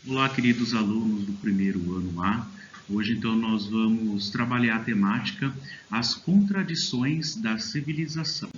Olá, queridos alunos do primeiro ano A. Hoje, então, nós vamos trabalhar a temática As Contradições da Civilização.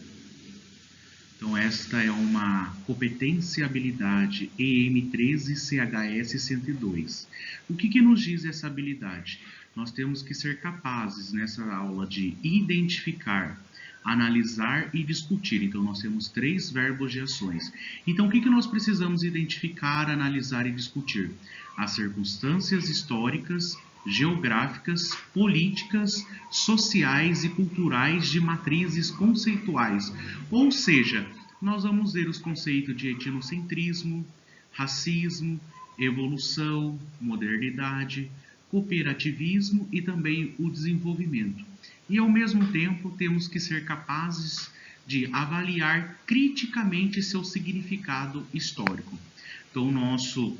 Então, esta é uma competência e habilidade EM13 CHS 102. O que nos diz essa habilidade? Nós temos que ser capazes, nessa aula, de identificar, analisar e discutir. Então, nós temos 3 verbos de ações. Então, o que nós precisamos identificar, analisar e discutir? As circunstâncias históricas, geográficas, políticas, sociais e culturais de matrizes conceituais. Ou seja, nós vamos ver os conceitos de etnocentrismo, racismo, evolução, modernidade, cooperativismo e também o desenvolvimento. E, ao mesmo tempo, temos que ser capazes de avaliar criticamente seu significado histórico. Então, o nosso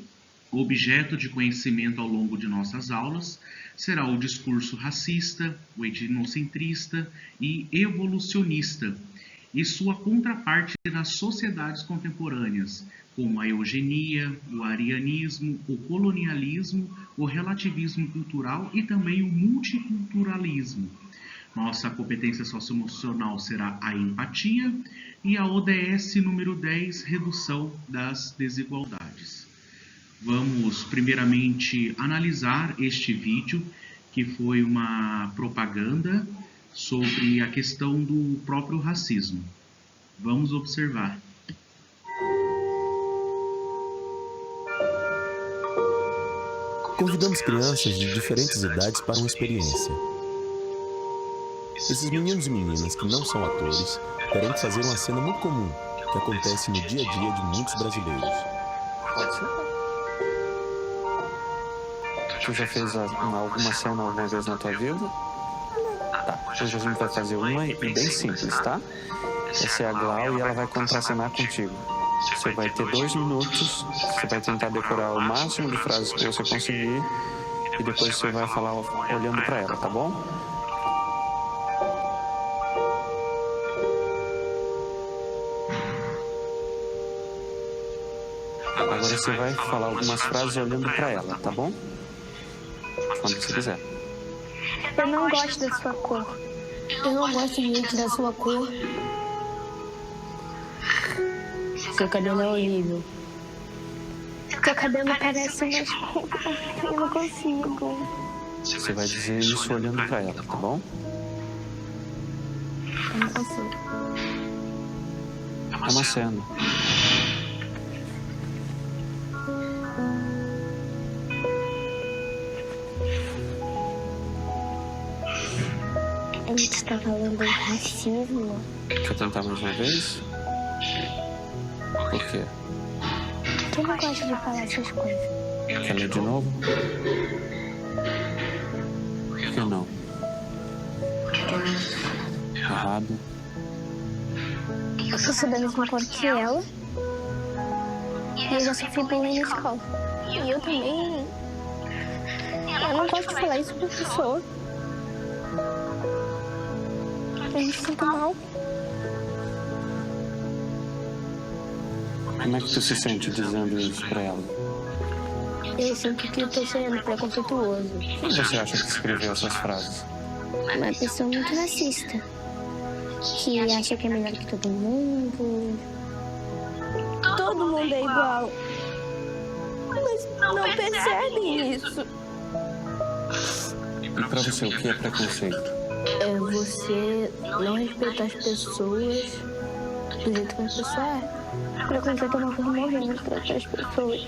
objeto de conhecimento ao longo de nossas aulas será o discurso racista, o etnocentrista e evolucionista, e sua contraparte nas sociedades contemporâneas, como a eugenia, o arianismo, o colonialismo, o relativismo cultural e também o multiculturalismo. Nossa competência socioemocional será a empatia e a ODS número 10, redução das desigualdades. Vamos primeiramente analisar este vídeo, que foi uma propaganda sobre a questão do próprio racismo. Vamos observar. Convidamos crianças de diferentes idades para uma experiência. Esses meninos e meninas que não são atores terão que fazer uma cena muito comum que acontece no dia a dia de muitos brasileiros. Pode ser? Tu já fez alguma cena alguma vez na tua vida? Tá, hoje a gente vai fazer uma e bem simples, tá? Essa é a Glau e ela vai contracenar contigo. Você vai ter 2 minutos, você vai tentar decorar o máximo de frases que você conseguir e depois você vai falar olhando pra ela, tá bom? Agora você vai falar algumas frases olhando pra ela, tá bom? Quando você quiser. Eu não gosto da sua cor. Eu não gosto muito da sua cor. Seu cabelo é horrível. Seu cabelo parece uma escova. Eu não consigo. Você vai dizer isso olhando pra ela, tá bom? Eu não consigo. É uma cena. A gente está falando de racismo. Quer tentar mais uma vez? Por quê? Eu não gosto de falar essas coisas. Quer ler de novo? Por que não? Errado. Eu sou da mesma cor que ela. E eu já sofri bullying na escola. E eu também... Eu não gosto de falar isso pra pessoa. Eu me sinto mal. Como é que tu se sente dizendo isso pra ela? Eu sinto que eu tô sendo preconceituoso. Quem você acha que escreveu essas frases? Uma pessoa muito racista. Que acha que é melhor que todo mundo. Todo mundo é igual. Mas não percebem isso. E pra você, o que é preconceito? É você não respeitar as pessoas do jeito que a pessoa é. Preconceito é uma forma horrível de tratar as pessoas.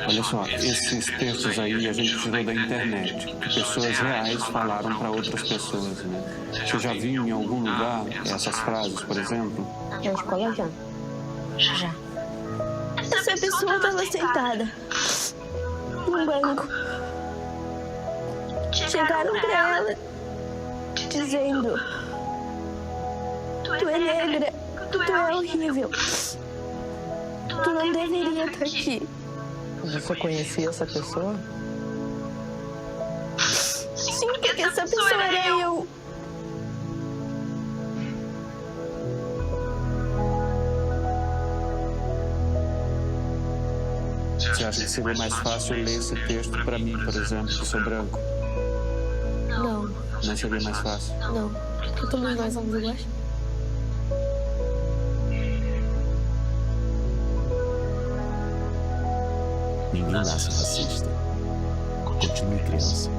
Olha só, esses textos aí a gente tirou da internet, que pessoas reais falaram para outras pessoas, né? Você já viu em algum lugar essas frases, por exemplo? Na escola já. Já. Essa pessoa estava sentada num banco. Chegaram pra ela dizendo: tu é negra, tu é horrível. Tu não deveria estar aqui. Você conhecia essa pessoa? Sim, porque essa pessoa era eu. Você acha que seria mais fácil ler esse texto para mim, por exemplo, que sou branco? Não, Não seria mais fácil? não. Porque todos nós somos iguais. Ninguém nasce racista. Continue criança.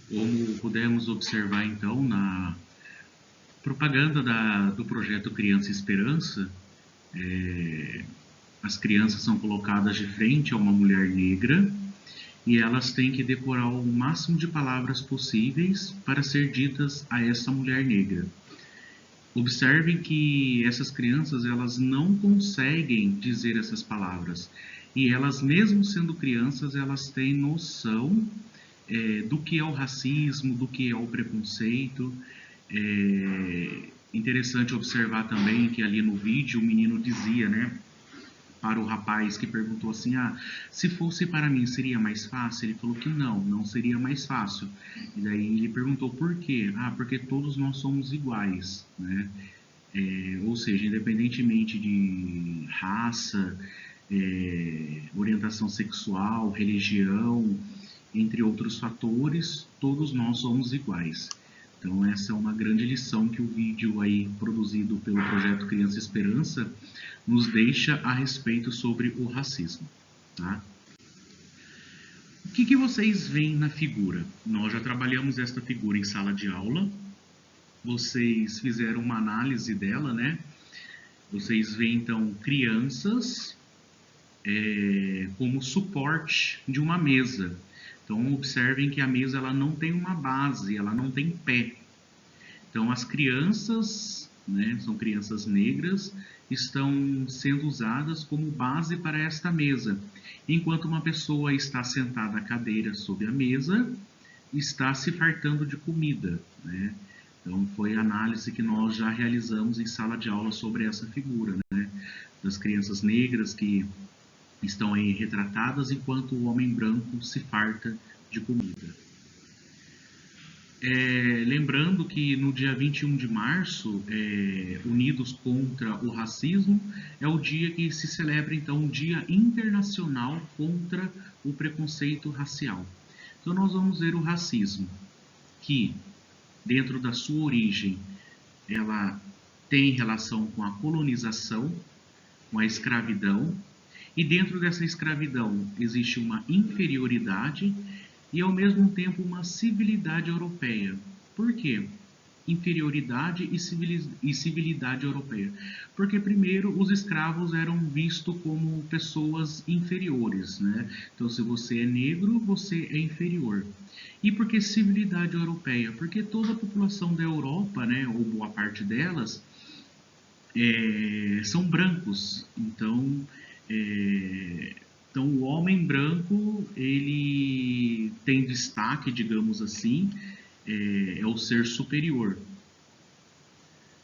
Como pudemos observar, então, na propaganda do projeto Criança Esperança, as crianças são colocadas de frente a uma mulher negra e elas têm que decorar o máximo de palavras possíveis para ser ditas a essa mulher negra. Observem que essas crianças elas não conseguem dizer essas palavras e elas, mesmo sendo crianças, elas têm noção do que é o racismo, do que é o preconceito. Interessante observar também que ali no vídeo o menino dizia, né, para o rapaz que perguntou assim, se fosse para mim seria mais fácil? Ele falou que não seria mais fácil. E daí ele perguntou por quê? Porque todos nós somos iguais, né? Ou seja, independentemente de raça, orientação sexual, religião, entre outros fatores, todos nós somos iguais. Então essa é uma grande lição que o vídeo aí produzido pelo Projeto Criança Esperança nos deixa a respeito sobre o racismo, tá? O que vocês veem na figura? Nós já trabalhamos esta figura em sala de aula, vocês fizeram uma análise dela, né? Vocês veem então crianças como suporte de uma mesa. Então observem que a mesa ela não tem uma base, ela não tem pé. Então as crianças, né, são crianças negras, estão sendo usadas como base para esta mesa, enquanto uma pessoa está sentada à cadeira sob a mesa, está se fartando de comida, né? Então foi a análise que nós já realizamos em sala de aula sobre essa figura, né, das crianças negras que estão aí retratadas enquanto o homem branco se farta de comida. Lembrando que no dia 21 de março, Unidos contra o Racismo, é o dia que se celebra então o Dia Internacional contra o Preconceito Racial. Então nós vamos ver o racismo, que dentro da sua origem, ela tem relação com a colonização, com a escravidão, e dentro dessa escravidão existe uma inferioridade e ao mesmo tempo uma civilidade europeia. Por quê? Inferioridade e civilidade europeia. Porque primeiro os escravos eram vistos como pessoas inferiores, né? Então se você é negro, você é inferior. E por que civilidade europeia? Porque toda a população da Europa, né, ou boa parte delas, são brancos. Então o homem branco, ele tem destaque, digamos assim, é o ser superior.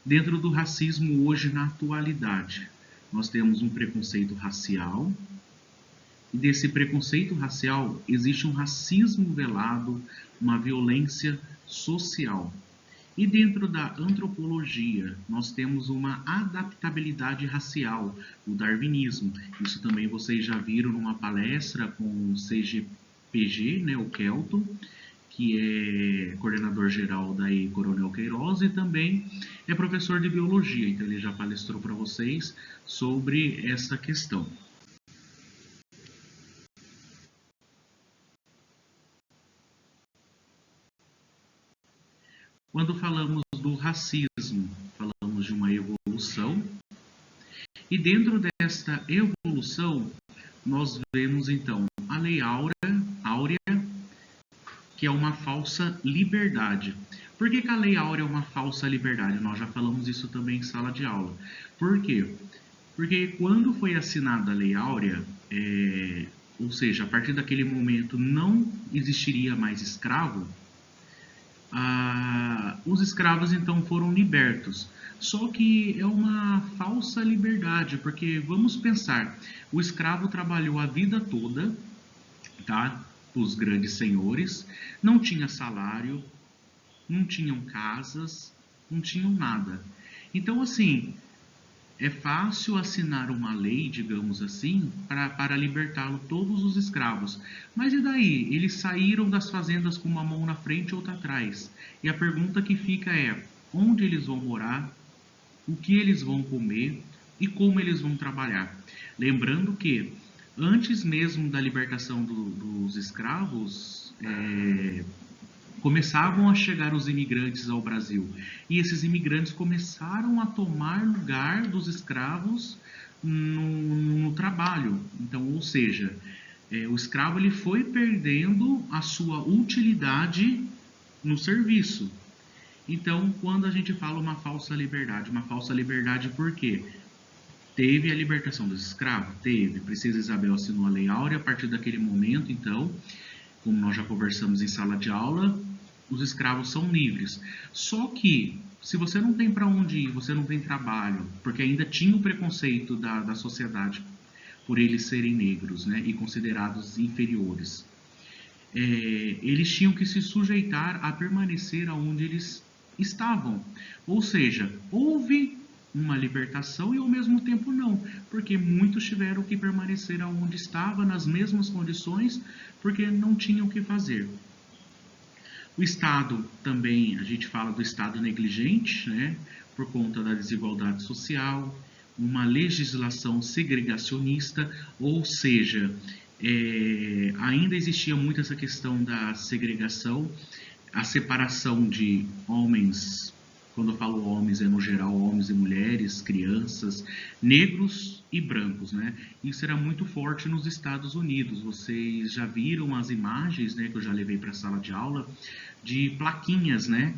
Dentro do racismo hoje, na atualidade, nós temos um preconceito racial, e desse preconceito racial existe um racismo velado, uma violência social. E dentro da antropologia, nós temos uma adaptabilidade racial, o darwinismo. Isso também vocês já viram numa palestra com o CGPG, né, o Kelton, que é coordenador geral da Coronel Queiroz e também é professor de biologia. Então ele já palestrou para vocês sobre essa questão. Quando falamos do racismo, falamos de uma evolução, e dentro desta evolução, nós vemos então a Lei Áurea, que é uma falsa liberdade. Por que a Lei Áurea é uma falsa liberdade? Nós já falamos isso também em sala de aula. Por quê? Porque quando foi assinada a Lei Áurea, ou seja, a partir daquele momento não existiria mais escravo, os escravos então foram libertos. Só que é uma falsa liberdade, porque vamos pensar, o escravo trabalhou a vida toda, tá? Os grandes senhores, não tinha salário, não tinham casas, não tinham nada. Então assim, é fácil assinar uma lei, digamos assim, para libertá-lo todos os escravos. Mas e daí? Eles saíram das fazendas com uma mão na frente e outra atrás. E a pergunta que fica é, onde eles vão morar? O que eles vão comer? E como eles vão trabalhar? Lembrando que, antes mesmo da libertação dos escravos, começavam a chegar os imigrantes ao Brasil. E esses imigrantes começaram a tomar lugar dos escravos no trabalho. Então, ou seja, o escravo ele foi perdendo a sua utilidade no serviço. Então, quando a gente fala uma falsa liberdade por quê? Teve a libertação dos escravos? Teve. Princesa Isabel assinou a Lei Áurea. A partir daquele momento, então, como nós já conversamos em sala de aula, os escravos são livres. Só que, se você não tem para onde ir, você não tem trabalho, porque ainda tinha o preconceito da sociedade por eles serem negros, né, e considerados inferiores, eles tinham que se sujeitar a permanecer onde eles estavam. Ou seja, houve uma libertação e ao mesmo tempo não, porque muitos tiveram que permanecer onde estava, nas mesmas condições, porque não tinham o que fazer. O Estado também, a gente fala do Estado negligente, né, por conta da desigualdade social, uma legislação segregacionista, ou seja, ainda existia muito essa questão da segregação, a separação de homens, quando eu falo homens, é no geral homens e mulheres, crianças, negros e brancos, né? Isso era muito forte nos Estados Unidos. Vocês já viram as imagens, né, que eu já levei para a sala de aula, de plaquinhas, né?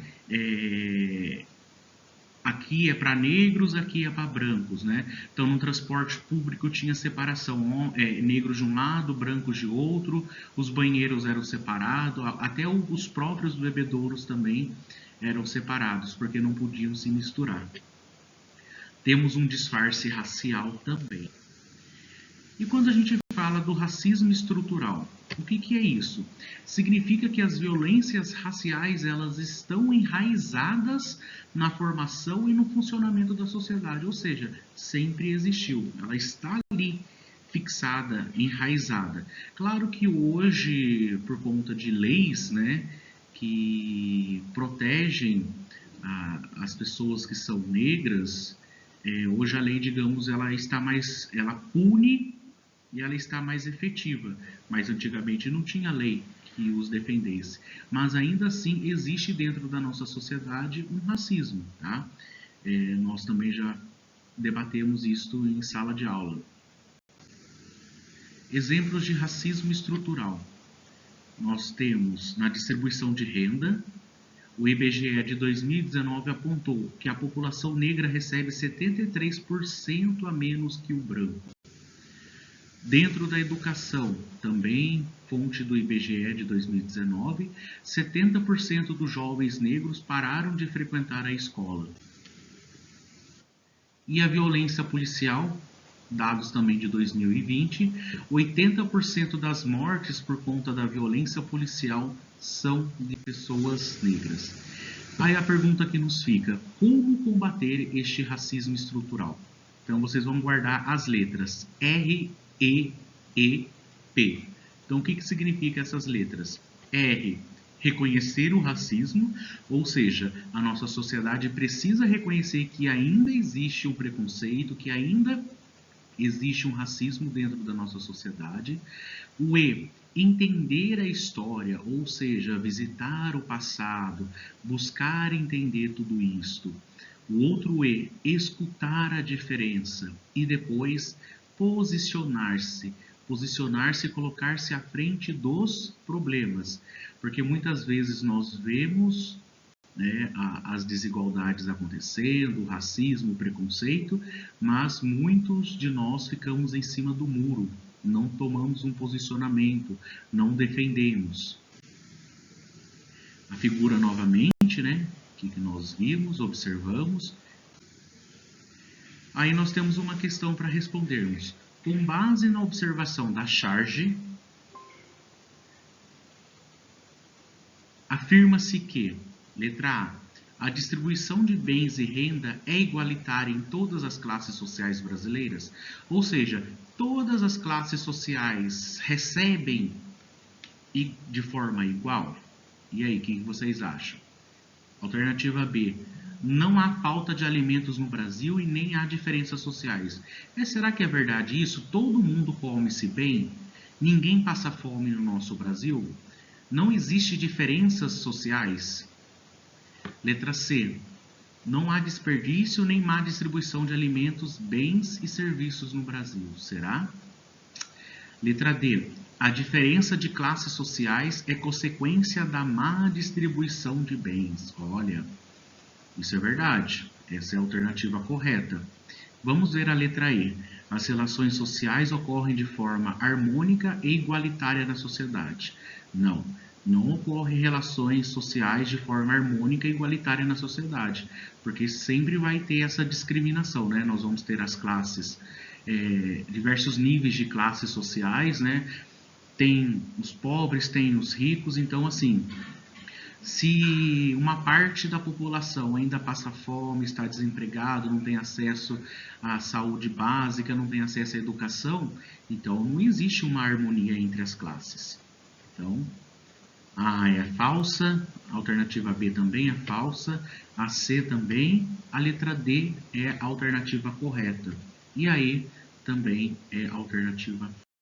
Aqui é para negros, aqui é para brancos, né? Então, no transporte público tinha separação, negros de um lado, brancos de outro, os banheiros eram separados, até os próprios bebedouros também eram separados, porque não podiam se misturar. Temos um disfarce racial também. E quando a gente fala do racismo estrutural, o que é isso? Significa que as violências raciais, elas estão enraizadas na formação e no funcionamento da sociedade, ou seja, sempre existiu, ela está ali fixada, enraizada. Claro que hoje, por conta de leis, né, que protegem as pessoas que são negras, hoje a lei, digamos, ela pune e ela está mais efetiva, mas antigamente não tinha lei que os defendesse. Mas ainda assim existe dentro da nossa sociedade um racismo, tá? Nós também já debatemos isto em sala de aula. Exemplos de racismo estrutural. Nós temos na distribuição de renda, o IBGE de 2019 apontou que a população negra recebe 73% a menos que o branco. Dentro da educação, também fonte do IBGE de 2019, 70% dos jovens negros pararam de frequentar a escola. E a violência policial, dados também de 2020, 80% das mortes por conta da violência policial são de pessoas negras. Aí a pergunta que nos fica, como combater este racismo estrutural? Então vocês vão guardar as letras R, E, E, P. Então o que significa essas letras? R, reconhecer o racismo, ou seja, a nossa sociedade precisa reconhecer que ainda existe um preconceito, que ainda existe um racismo dentro da nossa sociedade. O E, entender a história, ou seja, visitar o passado, buscar entender tudo isto. O outro E, escutar a diferença. E depois, posicionar-se. Posicionar-se e colocar-se à frente dos problemas. Porque muitas vezes nós vemos, né, as desigualdades acontecendo, o racismo, o preconceito, mas muitos de nós ficamos em cima do muro, não tomamos um posicionamento, não defendemos. A figura novamente, né, que nós vimos, observamos. Aí nós temos uma questão para respondermos. Com base na observação da charge, afirma-se que, letra A distribuição de bens e renda é igualitária em todas as classes sociais brasileiras? Ou seja, todas as classes sociais recebem de forma igual? E aí, o que vocês acham? Alternativa B, não há falta de alimentos no Brasil e nem há diferenças sociais. Será que é verdade isso? Todo mundo come-se bem? Ninguém passa fome no nosso Brasil? Não existe diferenças sociais? Letra C. Não há desperdício nem má distribuição de alimentos, bens e serviços no Brasil. Será? Letra D. A diferença de classes sociais é consequência da má distribuição de bens. Olha, isso é verdade. Essa é a alternativa correta. Vamos ver a letra E. As relações sociais ocorrem de forma harmônica e igualitária na sociedade. Não. Não ocorrem relações sociais de forma harmônica e igualitária na sociedade, porque sempre vai ter essa discriminação, né? Nós vamos ter as classes, diversos níveis de classes sociais, né? Tem os pobres, tem os ricos, então assim, Se uma parte da população ainda passa fome, está desempregado, não tem acesso à saúde básica, não tem acesso à educação, então não existe uma harmonia entre as classes. Então, a é falsa, a alternativa B também é falsa, a C também, a letra D é a alternativa correta e a E também é a alternativa